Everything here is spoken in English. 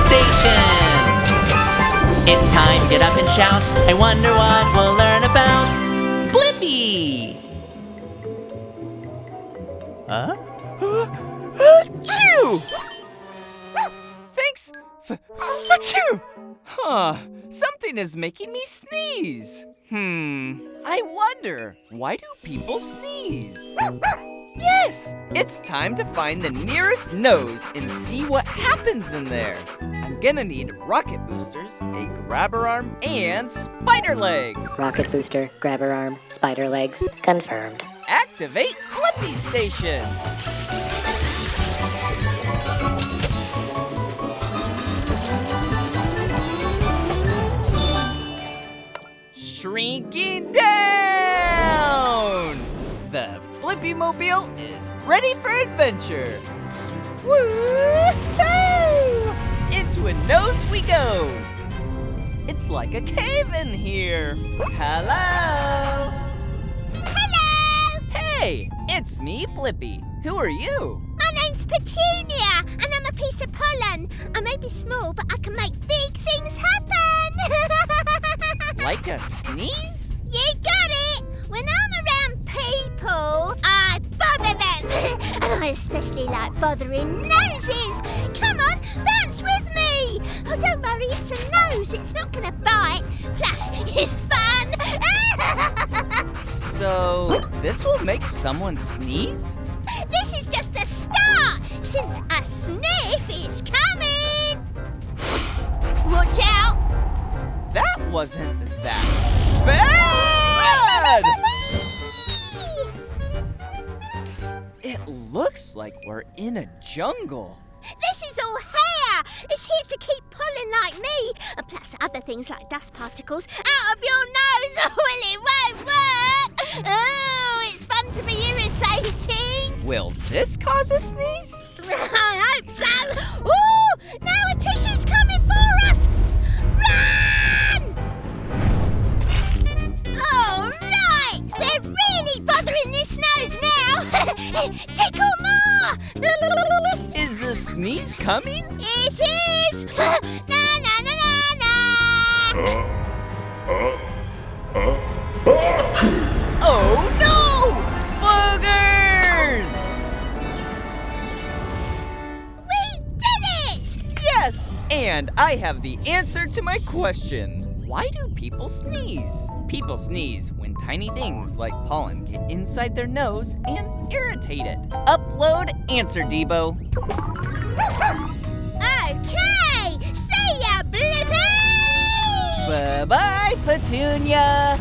station. It's time, get up and shout. I wonder what we'll learn about Blippi. Achoo! Thanks for you. Something is making me sneeze. I wonder, why do people sneeze? Yes, it's time to find the nearest nose and see what happens in there. I'm gonna need rocket boosters, a grabber arm, and spider legs. Rocket booster, grabber arm, spider legs, confirmed. Activate Blippi Station. Shrinking down! The BlippiMobile is ready for adventure. Woo-hoo! Into a nose we go. It's like a cave in here. Hello? Hello! Hey, it's me, Blippi. Who are you? My name's Petunia, and I'm a piece of pollen. I may be small, but I can make big things happen. Like a sneeze? You got it! When I'm around people, I bother them. And I especially like bothering noses. Come on, bounce with me. Oh, don't worry, it's a nose. It's not going to bite. Plus, it's fun. So, this will make someone sneeze? This is just the start, since a sniff is coming. Watch out. That wasn't that bad! It looks like we're in a jungle. This is all hair. It's here to keep pollen like me, and plus other things like dust particles out of your nose. Well, it won't work. Oh, it's fun to be irritating. Will this cause a sneeze? I hope so. Ooh, now a tissue's coming for us. Run! All right, they're really bothering this nose now. Tickle more. Is a sneeze coming? It is! Na na na na na! Oh no! Boogers! We did it! Yes! And I have the answer to my question. Why do people sneeze? People sneeze when tiny things like pollen get inside their nose and irritate it. Upload answer, D.B.O. Okay! See ya, Blippi! Bye-bye, Petunia!